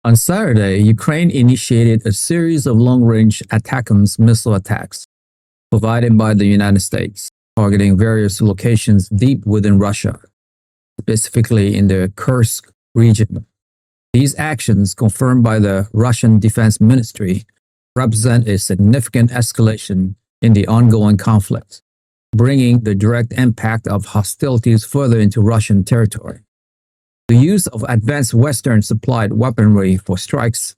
On Saturday, Ukraine initiated a series of long-range ATACMS missile attacks provided by the United States, targeting various locations deep within Russia, specifically in the Kursk region. These actions, confirmed by the Russian Defense Ministry, represent a significant escalation in the ongoing conflict, bringing the direct impact of hostilities further into Russian territory. The use of advanced Western-supplied weaponry for strikes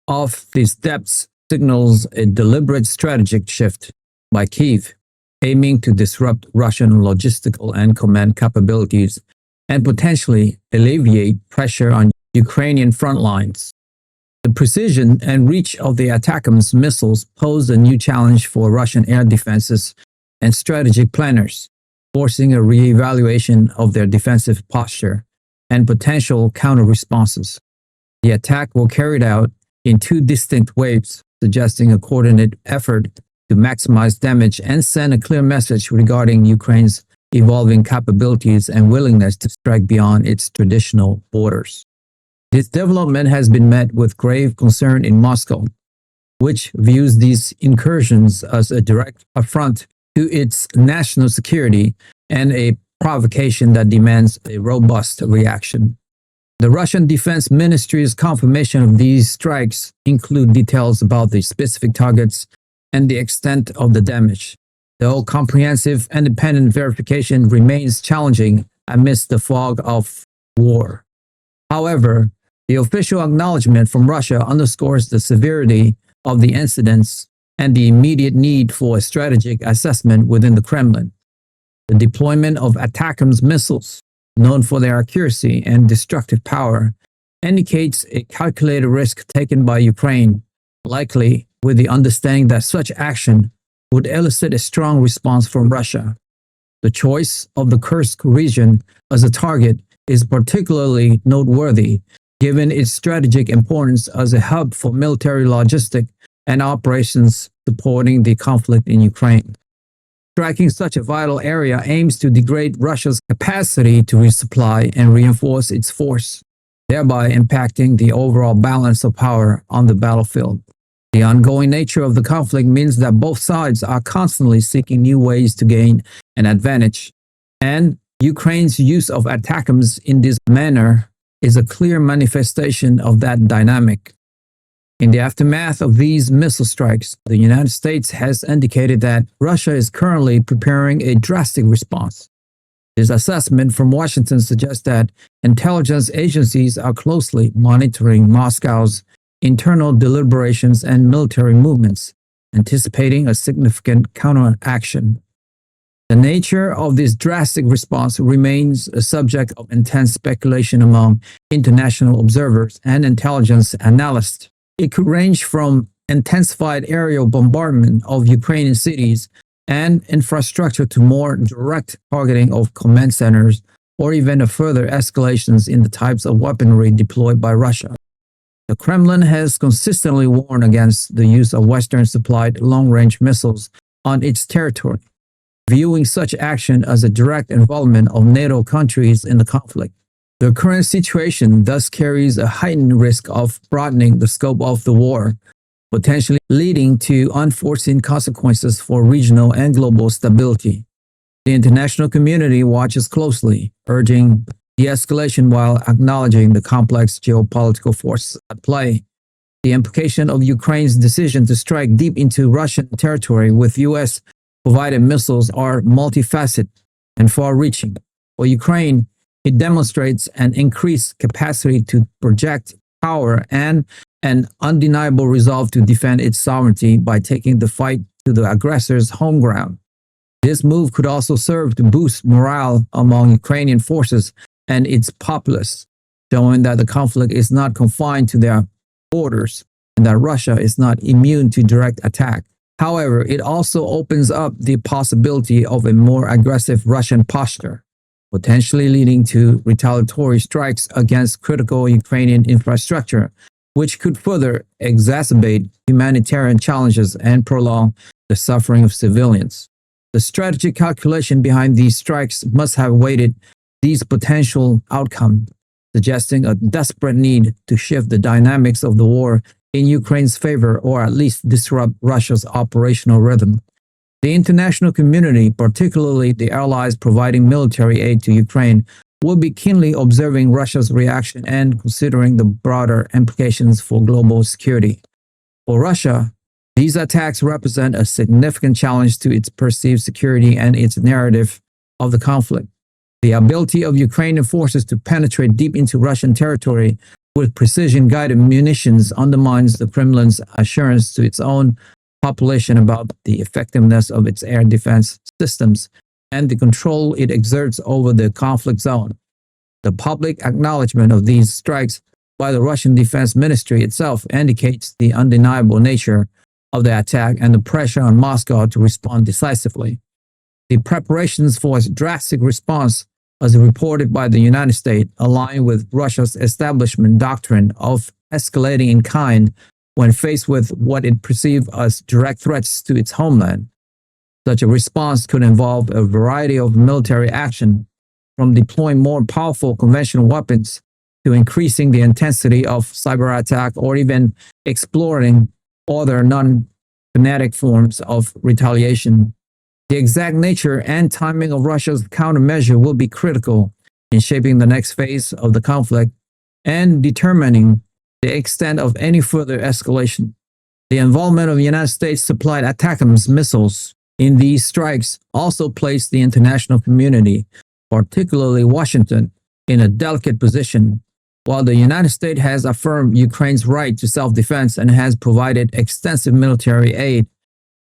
off these depths signals a deliberate strategic shift by Kyiv, aiming to disrupt Russian logistical and command capabilities and potentially alleviate pressure on Ukrainian front lines. The precision and reach of the ATACMS missiles pose a new challenge for Russian air defenses and strategic planners, forcing a re-evaluation of their defensive posture and potential counter-responses. The attack was carried out in two distinct waves, suggesting a coordinated effort to maximize damage and send a clear message regarding Ukraine's evolving capabilities and willingness to strike beyond its traditional borders. This development has been met with grave concern in Moscow, which views these incursions as a direct affront to its national security and a provocation that demands a robust reaction. The Russian Defense Ministry's confirmation of these strikes include details about the specific targets and the extent of the damage, though comprehensive independent verification remains challenging amidst the fog of war. However, the official acknowledgement from Russia underscores the severity of the incidents and the immediate need for a strategic assessment within the Kremlin. The deployment of ATACMS missiles, known for their accuracy and destructive power, indicates a calculated risk taken by Ukraine, likely with the understanding that such action would elicit a strong response from Russia. The choice of the Kursk region as a target is particularly noteworthy, given its strategic importance as a hub for military logistics and operations supporting the conflict in Ukraine. Striking such a vital area aims to degrade Russia's capacity to resupply and reinforce its force, thereby impacting the overall balance of power on the battlefield. The ongoing nature of the conflict means that both sides are constantly seeking new ways to gain an advantage, and Ukraine's use of ATACMS in this manner is a clear manifestation of that dynamic. In the aftermath of these missile strikes, the United States has indicated that Russia is currently preparing a drastic response. This assessment from Washington suggests that intelligence agencies are closely monitoring Moscow's internal deliberations and military movements, anticipating a significant counteraction. The nature of this drastic response remains a subject of intense speculation among international observers and intelligence analysts. It could range from intensified aerial bombardment of Ukrainian cities and infrastructure to more direct targeting of command centers, or even a further escalations in the types of weaponry deployed by Russia. The Kremlin has consistently warned against the use of Western-supplied long-range missiles on its territory, viewing such action as a direct involvement of NATO countries in the conflict. The current situation thus carries a heightened risk of broadening the scope of the war, potentially leading to unforeseen consequences for regional and global stability. The international community watches closely, urging de-escalation while acknowledging the complex geopolitical forces at play. The implication of Ukraine's decision to strike deep into Russian territory with US-provided missiles are multifaceted and far-reaching. For Ukraine, it demonstrates an increased capacity to project power and an undeniable resolve to defend its sovereignty by taking the fight to the aggressor's home ground. This move could also serve to boost morale among Ukrainian forces and its populace, showing that the conflict is not confined to their borders and that Russia is not immune to direct attack. However, it also opens up the possibility of a more aggressive Russian posture, potentially leading to retaliatory strikes against critical Ukrainian infrastructure, which could further exacerbate humanitarian challenges and prolong the suffering of civilians. The strategic calculation behind these strikes must have weighted these potential outcomes, suggesting a desperate need to shift the dynamics of the war in Ukraine's favor or at least disrupt Russia's operational rhythm. The international community, particularly the allies providing military aid to Ukraine, will be keenly observing Russia's reaction and considering the broader implications for global security. For Russia, these attacks represent a significant challenge to its perceived security and its narrative of the conflict. The ability of Ukrainian forces to penetrate deep into Russian territory with precision-guided munitions undermines the Kremlin's assurance to its own population about the effectiveness of its air defense systems and the control it exerts over the conflict zone. The public acknowledgement of these strikes by the Russian Defense Ministry itself indicates the undeniable nature of the attack and the pressure on Moscow to respond decisively. The preparations for a drastic response, as reported by the United States, align with Russia's establishment doctrine of escalating in kind when faced with what it perceives as direct threats to its homeland. Such a response could involve a variety of military action, from deploying more powerful conventional weapons to increasing the intensity of cyber attack or even exploring other non-kinetic forms of retaliation. The exact nature and timing of Russia's countermeasure will be critical in shaping the next phase of the conflict and determining the extent of any further escalation. The involvement of United States-supplied ATACMS missiles in these strikes also placed the international community, particularly Washington, in a delicate position. While the United States has affirmed Ukraine's right to self-defense and has provided extensive military aid,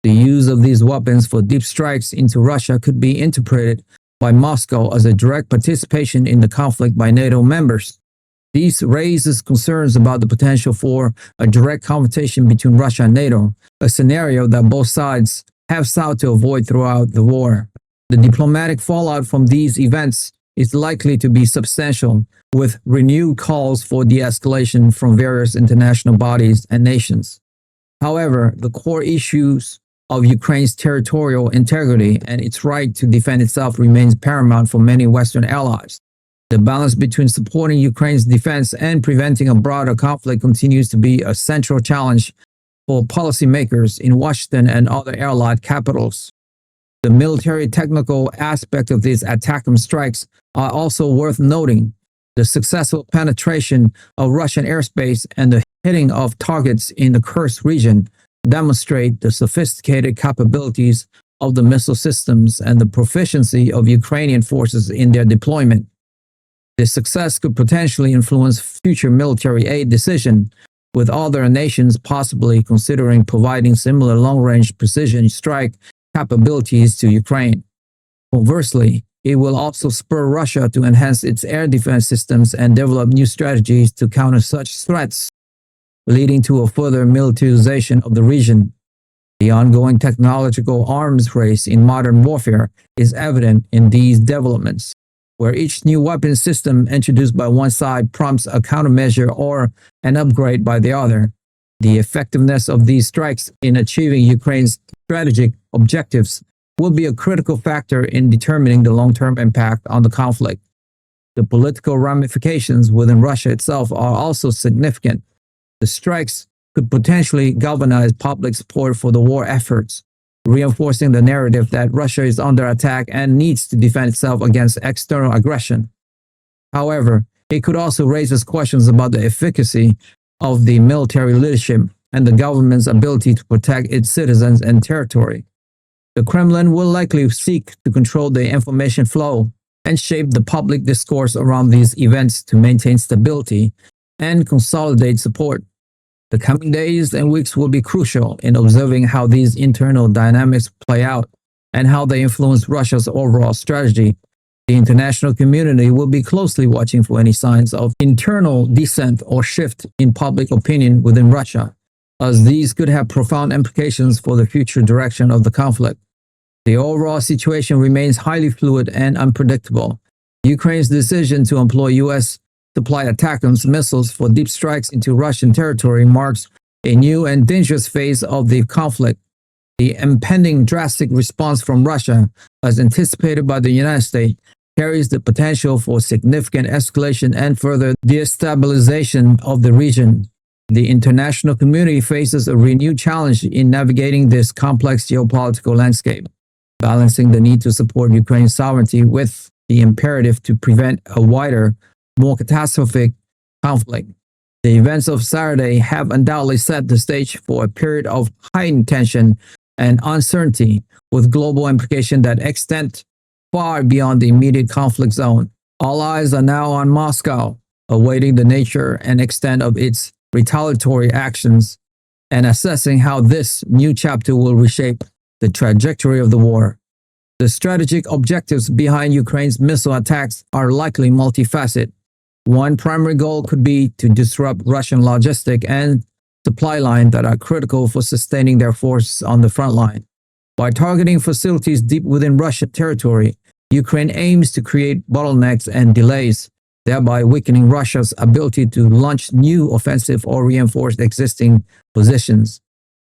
the use of these weapons for deep strikes into Russia could be interpreted by Moscow as a direct participation in the conflict by NATO members. This raises concerns about the potential for a direct confrontation between Russia and NATO, a scenario that both sides have sought to avoid throughout the war. The diplomatic fallout from these events is likely to be substantial, with renewed calls for de-escalation from various international bodies and nations. However, the core issues of Ukraine's territorial integrity and its right to defend itself remains paramount for many Western allies. The balance between supporting Ukraine's defense and preventing a broader conflict continues to be a central challenge for policymakers in Washington and other allied capitals. The military technical aspect of these ATACMS strikes are also worth noting. The successful penetration of Russian airspace and the hitting of targets in the Kursk region demonstrate the sophisticated capabilities of the missile systems and the proficiency of Ukrainian forces in their deployment. This success could potentially influence future military aid decisions, with other nations possibly considering providing similar long-range precision strike capabilities to Ukraine. Conversely, it will also spur Russia to enhance its air defense systems and develop new strategies to counter such threats, leading to a further militarization of the region. The ongoing technological arms race in modern warfare is evident in these developments, where each new weapon system introduced by one side prompts a countermeasure or an upgrade by the other. The effectiveness of these strikes in achieving Ukraine's strategic objectives will be a critical factor in determining the long-term impact on the conflict. The political ramifications within Russia itself are also significant. The strikes could potentially galvanize public support for the war efforts, reinforcing the narrative that Russia is under attack and needs to defend itself against external aggression. However, it could also raise questions about the efficacy of the military leadership and the government's ability to protect its citizens and territory. The Kremlin will likely seek to control the information flow and shape the public discourse around these events to maintain stability and consolidate support. The coming days and weeks will be crucial in observing how these internal dynamics play out and how they influence Russia's overall strategy. The international community will be closely watching for any signs of internal dissent or shift in public opinion within Russia, as these could have profound implications for the future direction of the conflict. The overall situation remains highly fluid and unpredictable. Ukraine's decision to employ US-supplied ATACMS missiles for deep strikes into Russian territory marks a new and dangerous phase of the conflict. The impending drastic response from Russia, as anticipated by the United States, carries the potential for significant escalation and further destabilization of the region. The international community faces a renewed challenge in navigating this complex geopolitical landscape, balancing the need to support Ukraine's sovereignty with the imperative to prevent a wider, more catastrophic conflict. The events of Saturday have undoubtedly set the stage for a period of heightened tension and uncertainty, with global implications that extend far beyond the immediate conflict zone. All eyes are now on Moscow, awaiting the nature and extent of its retaliatory actions and assessing how this new chapter will reshape the trajectory of the war. The strategic objectives behind Ukraine's missile attacks are likely multifaceted. One primary goal could be to disrupt Russian logistic and supply lines that are critical for sustaining their forces on the front line. By targeting facilities deep within Russian territory, Ukraine aims to create bottlenecks and delays, thereby weakening Russia's ability to launch new offensive or reinforce existing positions.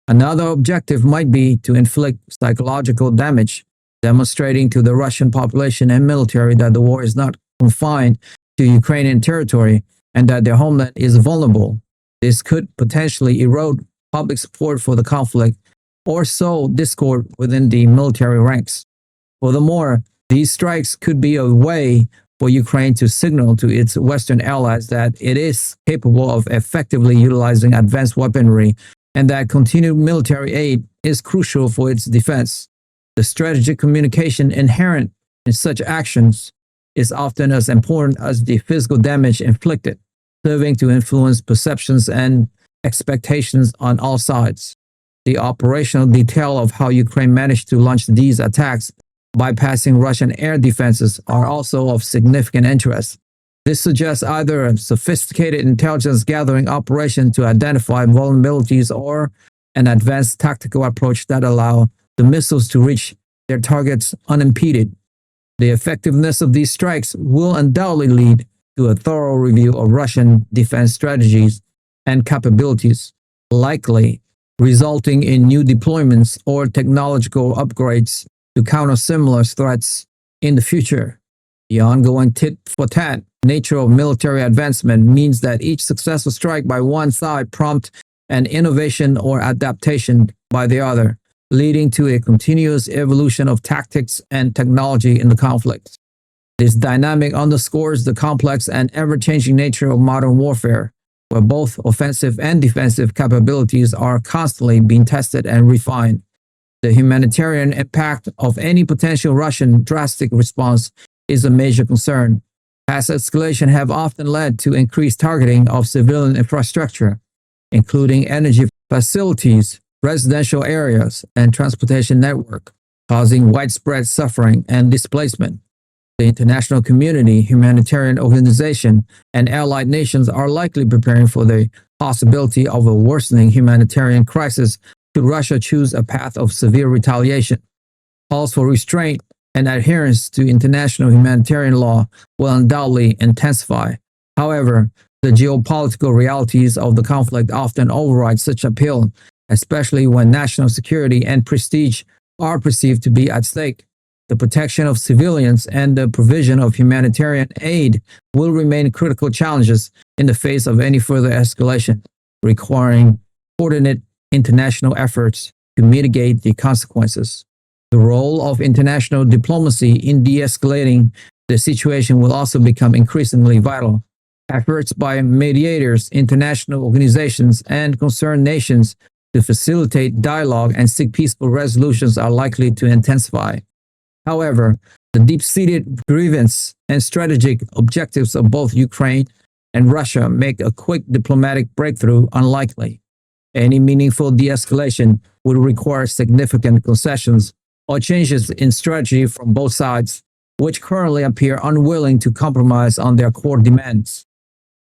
Another objective might be to inflict psychological damage, demonstrating to the Russian population and military that the war is not confined to Ukrainian territory and that their homeland is vulnerable. This could potentially erode public support for the conflict or sow discord within the military ranks. Furthermore, these strikes could be a way for Ukraine to signal to its Western allies that it is capable of effectively utilizing advanced weaponry and that continued military aid is crucial for its defense. The strategic communication inherent in such actions is often as important as the physical damage inflicted, serving to influence perceptions and expectations on all sides. The operational detail of how Ukraine managed to launch these attacks bypassing Russian air defenses are also of significant interest. This suggests either a sophisticated intelligence gathering operation to identify vulnerabilities or an advanced tactical approach that allow the missiles to reach their targets unimpeded. The effectiveness of these strikes will undoubtedly lead to a thorough review of Russian defense strategies and capabilities, likely resulting in new deployments or technological upgrades to counter similar threats in the future. The ongoing tit-for-tat nature of military advancement means that each successful strike by one side prompts an innovation or adaptation by the other, leading to a continuous evolution of tactics and technology in the conflict. This dynamic underscores the complex and ever-changing nature of modern warfare, where both offensive and defensive capabilities are constantly being tested and refined. The humanitarian impact of any potential Russian drastic response is a major concern. Past escalations have often led to increased targeting of civilian infrastructure, including energy facilities, residential areas, and transportation network, causing widespread suffering and displacement. The international community, humanitarian organizations, and allied nations are likely preparing for the possibility of a worsening humanitarian crisis should Russia choose a path of severe retaliation. Calls for restraint and adherence to international humanitarian law will undoubtedly intensify. However, the geopolitical realities of the conflict often override such appeal, especially when national security and prestige are perceived to be at stake. The protection of civilians and the provision of humanitarian aid will remain critical challenges in the face of any further escalation, requiring coordinated international efforts to mitigate the consequences. The role of international diplomacy in de-escalating the situation will also become increasingly vital. Efforts by mediators, international organizations, and concerned nations to facilitate dialogue and seek peaceful resolutions are likely to intensify. However, the deep-seated grievance and strategic objectives of both Ukraine and Russia make a quick diplomatic breakthrough unlikely. Any meaningful de-escalation would require significant concessions or changes in strategy from both sides, which currently appear unwilling to compromise on their core demands.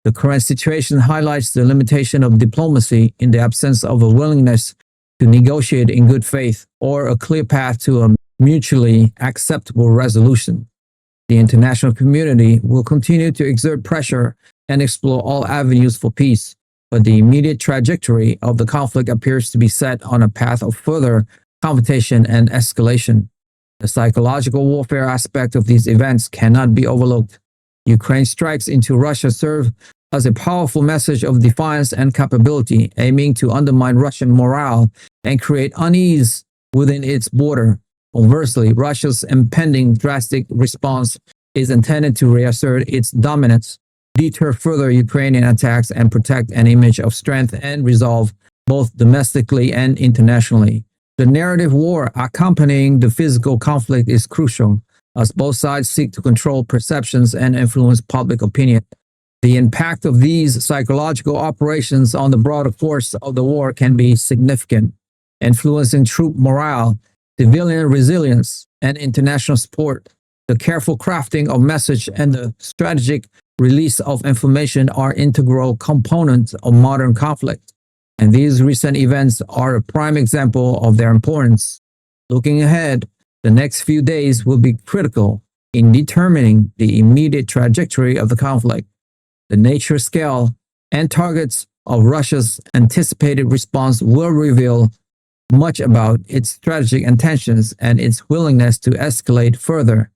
The current situation highlights the limitation of diplomacy in the absence of a willingness to negotiate in good faith or a clear path to a mutually acceptable resolution. The international community will continue to exert pressure and explore all avenues for peace, but the immediate trajectory of the conflict appears to be set on a path of further confrontation and escalation. The psychological warfare aspect of these events cannot be overlooked. Ukraine's strikes into Russia serve as a powerful message of defiance and capability, aiming to undermine Russian morale and create unease within its border. Conversely, Russia's impending drastic response is intended to reassert its dominance, deter further Ukrainian attacks, and protect an image of strength and resolve both domestically and internationally. The narrative war accompanying the physical conflict is crucial, as both sides seek to control perceptions and influence public opinion. The impact of these psychological operations on the broader course of the war can be significant, influencing troop morale, civilian resilience, and international support. The careful crafting of message and the strategic release of information are integral components of modern conflict, and these recent events are a prime example of their importance. Looking ahead, the next few days will be critical in determining the immediate trajectory of the conflict. The nature, scale, and targets of Russia's anticipated response will reveal much about its strategic intentions and its willingness to escalate further.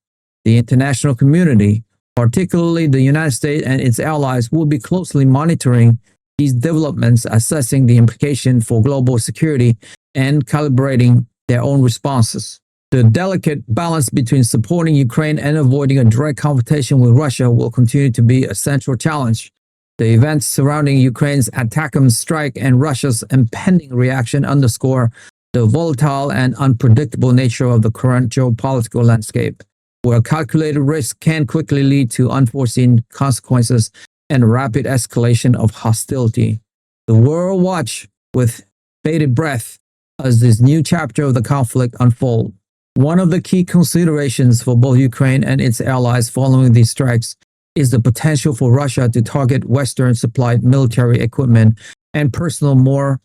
The international community, particularly the United States and its allies, will be closely monitoring these developments, assessing the implication for global security and calibrating their own responses. The delicate balance between supporting Ukraine and avoiding a direct confrontation with Russia will continue to be a central challenge. The events surrounding Ukraine's ATACMS strike and Russia's impending reaction underscore the volatile and unpredictable nature of the current geopolitical landscape, where calculated risk can quickly lead to unforeseen consequences and rapid escalation of hostility. The world will watch with bated breath as this new chapter of the conflict unfolds. One of the key considerations for both Ukraine and its allies following these strikes is the potential for Russia to target Western-supplied military equipment and personnel more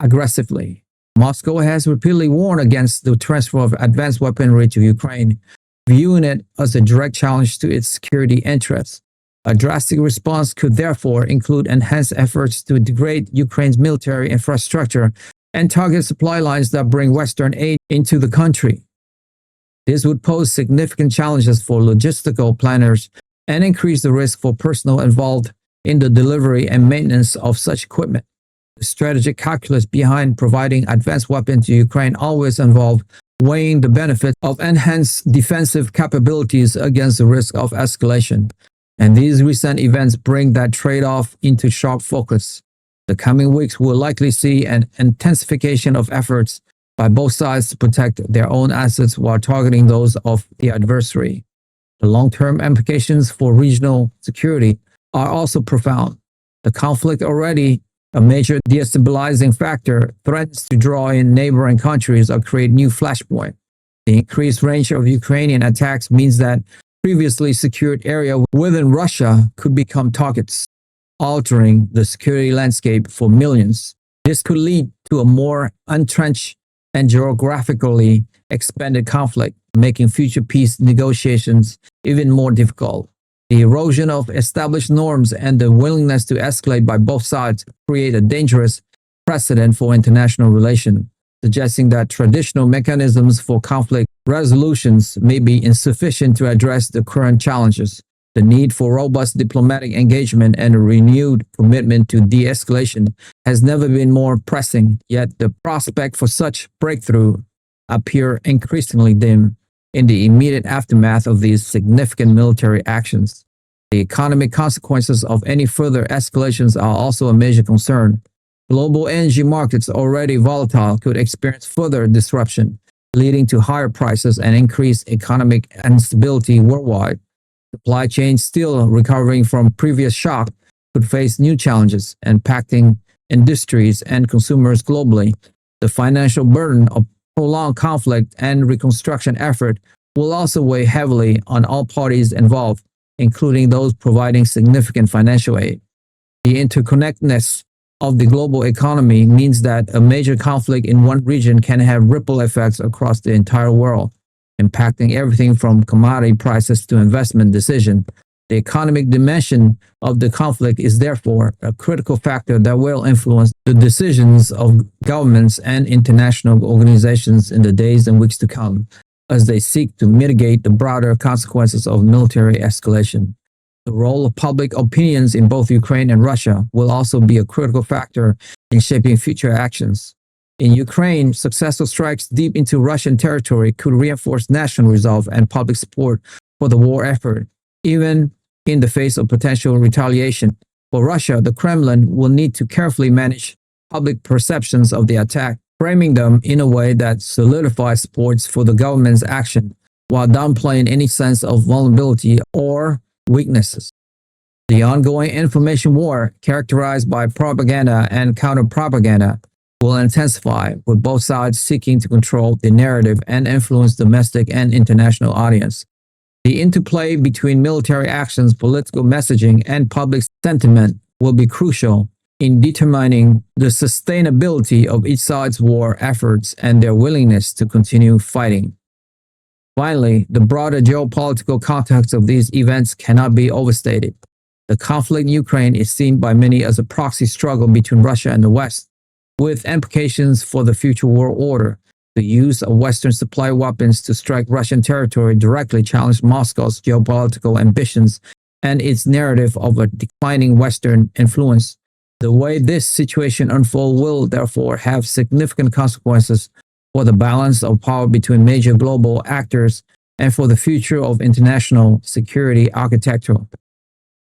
aggressively. Moscow has repeatedly warned against the transfer of advanced weaponry to Ukraine, viewing it as a direct challenge to its security interests. A drastic response could therefore include enhanced efforts to degrade Ukraine's military infrastructure and target supply lines that bring Western aid into the country. This would pose significant challenges for logistical planners and increase the risk for personnel involved in the delivery and maintenance of such equipment. The strategic calculus behind providing advanced weapons to Ukraine always involved weighing the benefits of enhanced defensive capabilities against the risk of escalation. And these recent events bring that trade-off into sharp focus. The coming weeks will likely see an intensification of efforts by both sides to protect their own assets while targeting those of the adversary. The long-term implications for regional security are also profound. The conflict, already a major destabilizing factor, threatens to draw in neighboring countries or create new flashpoints. The increased range of Ukrainian attacks means that previously secured areas within Russia could become targets, altering the security landscape for millions. This could lead to a more entrenched and geographically expanded conflict, making future peace negotiations even more difficult. The erosion of established norms and the willingness to escalate by both sides create a dangerous precedent for international relations, suggesting that traditional mechanisms for conflict resolutions may be insufficient to address the current challenges. The need for robust diplomatic engagement and a renewed commitment to de-escalation has never been more pressing, yet the prospect for such breakthrough appear increasingly dim in the immediate aftermath of these significant military actions. The economic consequences of any further escalations are also a major concern. Global energy markets, already volatile, could experience further disruption, leading to higher prices and increased economic instability worldwide. Supply chains still recovering from previous shock could face new challenges, impacting industries and consumers globally. The financial burden of prolonged conflict and reconstruction effort will also weigh heavily on all parties involved, including those providing significant financial aid. The interconnectedness of the global economy means that a major conflict in one region can have ripple effects across the entire world, impacting everything from commodity prices to investment decisions. The economic dimension of the conflict is therefore a critical factor that will influence the decisions of governments and international organizations in the days and weeks to come. as they seek to mitigate the broader consequences of military escalation. The role of public opinions in both Ukraine and Russia will also be a critical factor in shaping future actions. In Ukraine, successful strikes deep into Russian territory could reinforce national resolve and public support for the war effort, even in the face of potential retaliation. For Russia, the Kremlin will need to carefully manage public perceptions of the attack, framing them in a way that solidifies support for the government's action, while downplaying any sense of vulnerability or weaknesses. The ongoing information war, characterized by propaganda and counter-propaganda, will intensify, with both sides seeking to control the narrative and influence domestic and international audience. The interplay between military actions, political messaging, and public sentiment will be crucial in determining the sustainability of each side's war efforts and their willingness to continue fighting. Finally, the broader geopolitical context of these events cannot be overstated. The conflict in Ukraine is seen by many as a proxy struggle between Russia and the West, with implications for the future world order. The use of Western supply weapons to strike Russian territory directly challenged Moscow's geopolitical ambitions and its narrative of a declining Western influence. The way this situation unfolds will therefore have significant consequences for the balance of power between major global actors and for the future of international security architecture.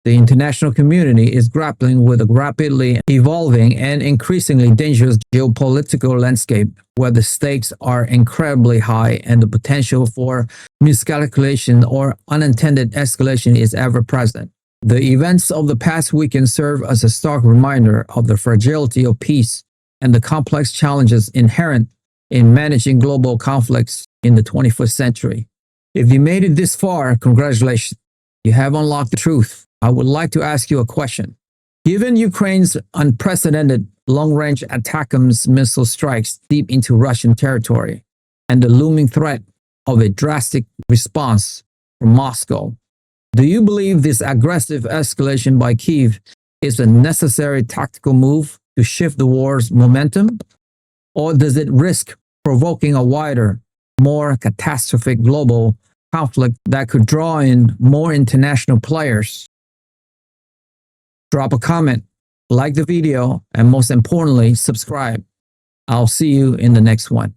The international community is grappling with a rapidly evolving and increasingly dangerous geopolitical landscape where the stakes are incredibly high and the potential for miscalculation or unintended escalation is ever present. The events of the past weekend serve as a stark reminder of the fragility of peace and the complex challenges inherent in managing global conflicts in the 21st century. If you made it this far, congratulations. You have unlocked the truth. I would like to ask you a question. Given Ukraine's unprecedented long-range ATACMS missile strikes deep into Russian territory and the looming threat of a drastic response from Moscow, do you believe this aggressive escalation by Kyiv is a necessary tactical move to shift the war's momentum? Or does it risk provoking a wider, more catastrophic global conflict that could draw in more international players? Drop a comment, like the video, and most importantly, subscribe. I'll see you in the next one.